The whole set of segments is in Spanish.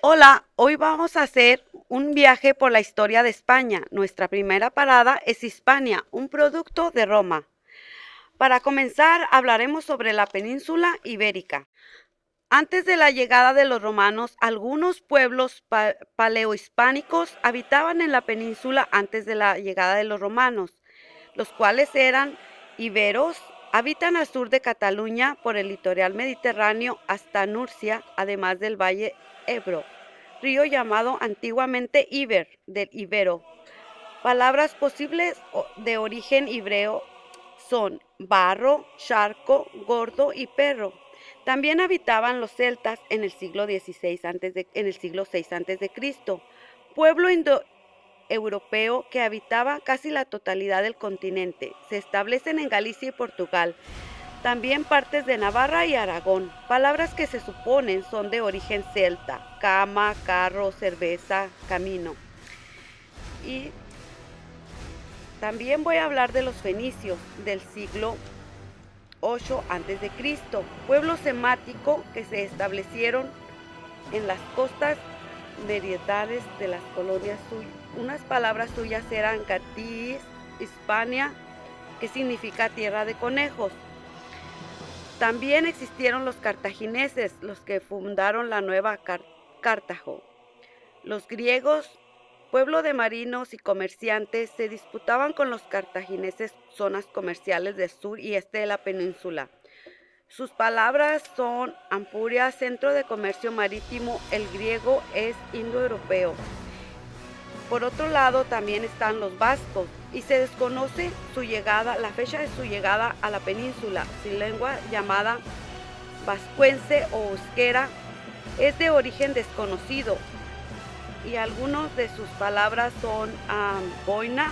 Hola, hoy vamos a hacer un viaje por la historia de España. Nuestra primera parada es Hispania, un producto de Roma. Para comenzar, hablaremos sobre la península ibérica. Antes de la llegada de los romanos, algunos pueblos paleohispánicos habitaban en la península antes de la llegada de los romanos, los cuales eran iberos. Habitan al sur de Cataluña por el litoral mediterráneo hasta Nurcia, además del valle Ebro, río llamado antiguamente Iber, del Ibero. Palabras posibles de origen hebreo son barro, charco, gordo y perro. También habitaban los celtas en el siglo XVI en el siglo VI antes de Cristo, pueblo indoeuropeo que habitaba casi la totalidad del continente. Se establecen en Galicia y Portugal, también partes de Navarra y Aragón. Palabras que se suponen son de origen celta: cama, carro, cerveza, camino. Y también voy a hablar de los fenicios del siglo VIII antes de Cristo, pueblo semático que se establecieron en las costas meridionales de las colonias suyas. Unas palabras suyas eran Catis, Hispania, que significa tierra de conejos. También existieron los cartagineses, los que fundaron la nueva Cartago. Los griegos, pueblo de marinos y comerciantes, se disputaban con los cartagineses zonas comerciales del sur y este de la península. Sus palabras son Ampuria, centro de comercio marítimo. El griego es indoeuropeo. Por otro lado, también están los vascos y se desconoce la fecha de su llegada a la península. Su lengua, llamada vascuence o euskera, es de origen desconocido y algunas de sus palabras son boina,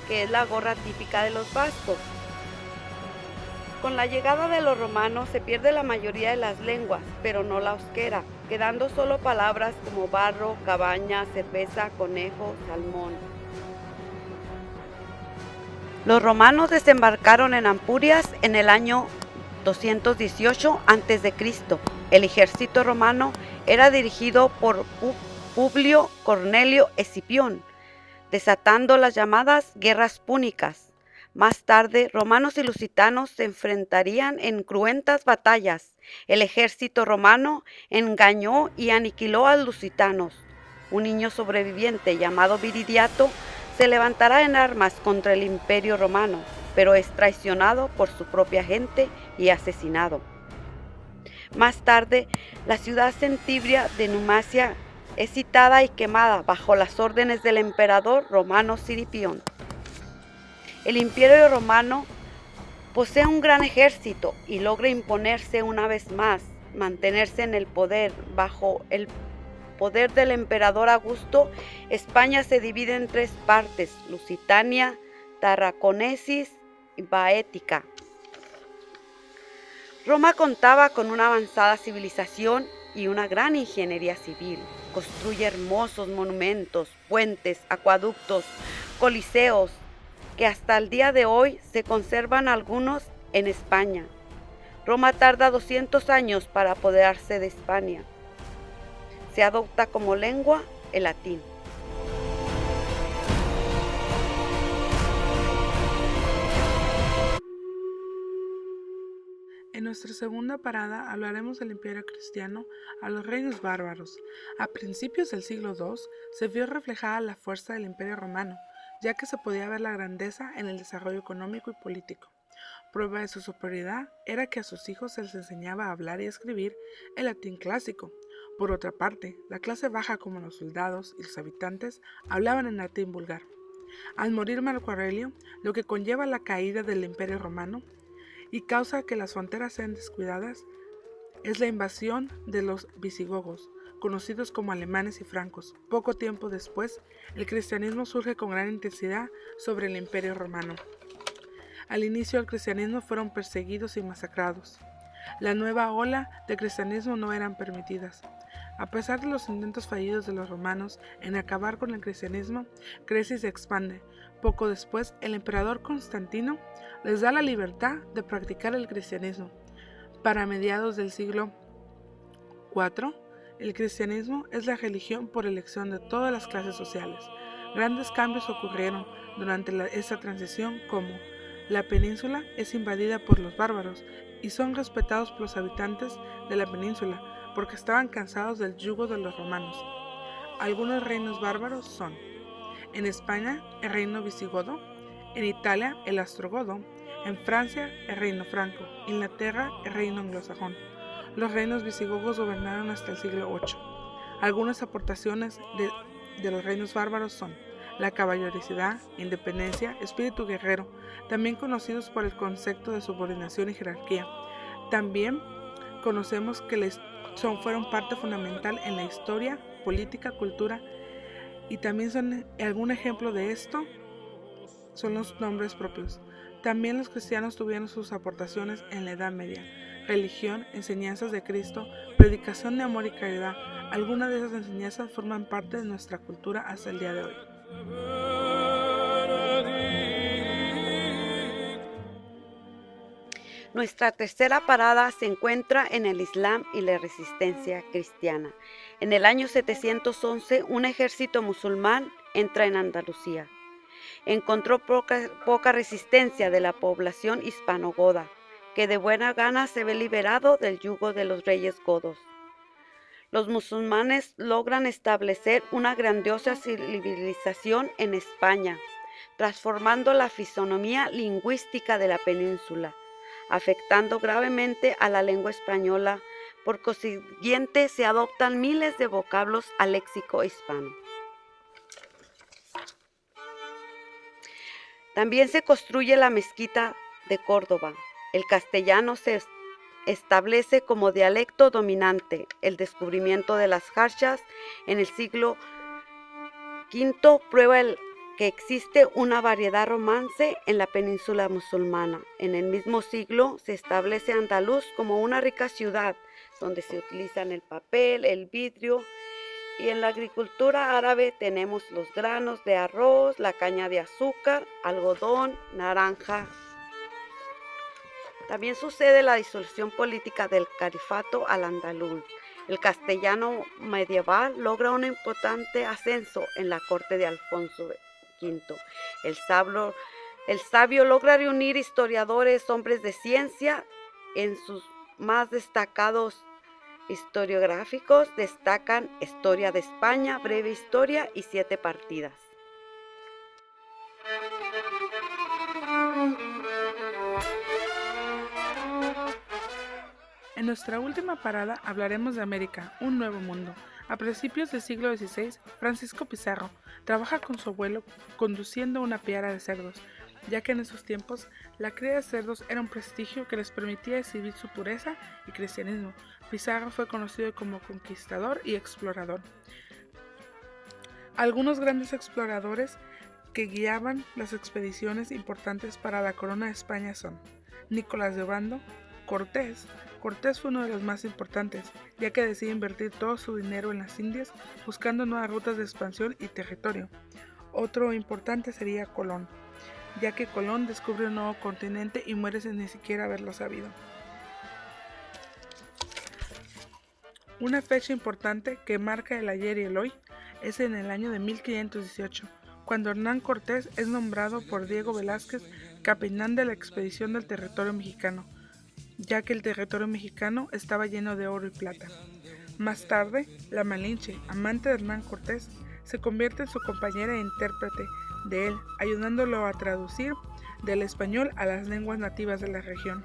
que es la gorra típica de los vascos. Con la llegada de los romanos se pierde la mayoría de las lenguas, pero no la euskera, quedando solo palabras como barro, cabaña, cerveza, conejo, salmón. Los romanos desembarcaron en Ampurias en el año 218 a.C. El ejército romano era dirigido por Publio Cornelio Escipión, desatando las llamadas guerras púnicas. Más tarde, romanos y lusitanos se enfrentarían en cruentas batallas. El ejército romano engañó y aniquiló a los lusitanos. Un niño sobreviviente llamado Viridiato se levantará en armas contra el imperio romano, pero es traicionado por su propia gente y asesinado. Más tarde, la ciudad centibria de Numancia es citada y quemada bajo las órdenes del emperador romano Siripión. El imperio romano posee un gran ejército y logra imponerse una vez más, mantenerse en el poder. Bajo el poder del emperador Augusto, España se divide en tres partes: Lusitania, Tarraconesis y Baética. Roma contaba con una avanzada civilización y una gran ingeniería civil. Construye hermosos monumentos, puentes, acueductos, coliseos, que hasta el día de hoy se conservan algunos en España. Roma tarda 200 años para apoderarse de España. Se adopta como lengua el latín. En nuestra segunda parada hablaremos del imperio cristiano a los reinos bárbaros. A principios del siglo II se vio reflejada la fuerza del imperio romano, ya que se podía ver la grandeza en el desarrollo económico y político. Prueba de su superioridad era que a sus hijos se les enseñaba a hablar y escribir el latín clásico. Por otra parte, la clase baja como los soldados y los habitantes hablaban en latín vulgar. Al morir Marco Aurelio, lo que conlleva la caída del imperio romano y causa que las fronteras sean descuidadas, es la invasión de los visigodos, conocidos como alemanes y francos. Poco tiempo después, el cristianismo surge con gran intensidad sobre el imperio romano. Al inicio del cristianismo fueron perseguidos y masacrados. La nueva ola de cristianismo no eran permitidas. A pesar de los intentos fallidos de los romanos en acabar con el cristianismo, crece y se expande. Poco después, el emperador Constantino les da la libertad de practicar el cristianismo. Para mediados del siglo IV, El cristianismo es la religión por elección de todas las clases sociales. Grandes cambios ocurrieron durante esta transición, como la península es invadida por los bárbaros y son respetados por los habitantes de la península porque estaban cansados del yugo de los romanos. Algunos reinos bárbaros son: en España el reino visigodo, en Italia el ostrogodo, en Francia el reino franco, en Inglaterra el reino anglosajón. Los reinos visigodos gobernaron hasta el siglo VIII. Algunas aportaciones de los reinos bárbaros son la caballerosidad, independencia, espíritu guerrero, también conocidos por el concepto de subordinación y jerarquía. También conocemos que fueron parte fundamental en la historia, política, cultura, y también son algún ejemplo de esto son los nombres propios. También los cristianos tuvieron sus aportaciones en la Edad Media: religión, enseñanzas de Cristo, predicación de amor y caridad. Algunas de esas enseñanzas forman parte de nuestra cultura hasta el día de hoy. Nuestra tercera parada se encuentra en el Islam y la resistencia cristiana. En el año 711, un ejército musulmán entra en Andalucía. Encontró poca resistencia de la población hispanogoda, que de buena gana se ve liberado del yugo de los reyes godos. Los musulmanes logran establecer una grandiosa civilización en España, transformando la fisonomía lingüística de la península, afectando gravemente a la lengua española. Por consiguiente, se adoptan miles de vocablos al léxico hispano. También se construye la mezquita de Córdoba. El castellano se establece como dialecto dominante. El descubrimiento de las jarchas en el siglo V prueba que existe una variedad romance en la península musulmana. En el mismo siglo se establece Andaluz como una rica ciudad donde se utilizan el papel, el vidrio, y en la agricultura árabe tenemos los granos de arroz, la caña de azúcar, algodón, naranja. También sucede la disolución política del califato al-andaluz. El castellano medieval logra un importante ascenso en la corte de Alfonso V. El sabio logra reunir historiadores, hombres de ciencia. En sus más destacados historiográficos destacan Historia de España, Breve Historia y 7 partidas. En nuestra última parada hablaremos de América, un nuevo mundo. A principios del siglo XVI, Francisco Pizarro trabaja con su abuelo conduciendo una piara de cerdos, ya que en esos tiempos la cría de cerdos era un prestigio que les permitía exhibir su pureza y cristianismo. Pizarro fue conocido como conquistador y explorador. Algunos grandes exploradores que guiaban las expediciones importantes para la corona de España son Nicolás de Obando, Cortés. Cortés fue uno de los más importantes, ya que decidió invertir todo su dinero en las Indias buscando nuevas rutas de expansión y territorio. Otro importante sería Colón, ya que Colón descubre un nuevo continente y muere sin ni siquiera haberlo sabido. Una fecha importante que marca el ayer y el hoy es en el año de 1518, cuando Hernán Cortés es nombrado por Diego Velázquez capitán de la expedición del territorio mexicano, ya que el territorio mexicano estaba lleno de oro y plata. Más tarde, la Malinche, amante de Hernán Cortés, se convierte en su compañera e intérprete de él, ayudándolo a traducir del español a las lenguas nativas de la región.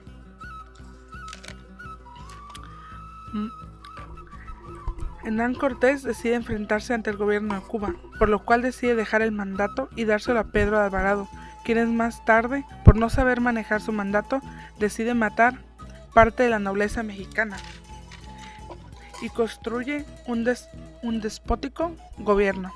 Hernán Cortés decide enfrentarse ante el gobierno de Cuba, por lo cual decide dejar el mandato y dárselo a Pedro de Alvarado, quien más tarde, por no saber manejar su mandato, decide matar parte de la nobleza mexicana y construye un despótico gobierno.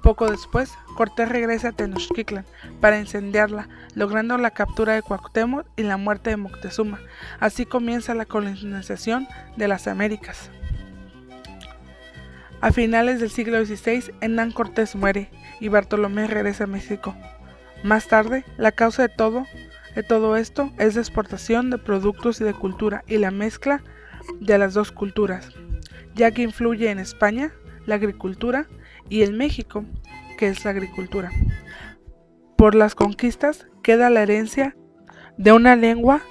Poco después, Cortés regresa a Tenochtitlan para incendiarla, logrando la captura de Cuauhtémoc y la muerte de Moctezuma. Así comienza la colonización de las Américas. A finales del siglo XVI, Hernán Cortés muere y Bartolomé regresa a México. Más tarde, la causa de todo esto es la exportación de productos y de cultura y la mezcla de las dos culturas, ya que influye en España la agricultura y en México, que es la agricultura. Por las conquistas queda la herencia de una lengua,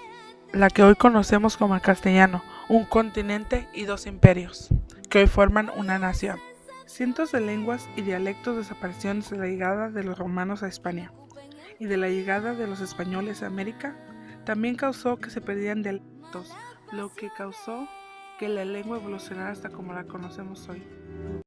la que hoy conocemos como el castellano, un continente y dos imperios, que hoy forman una nación. Cientos de lenguas y dialectos desaparecieron desde la llegada de los romanos a España, y de la llegada de los españoles a América también causó que se perdieran dialectos, lo que causó que la lengua evolucionara hasta como la conocemos hoy.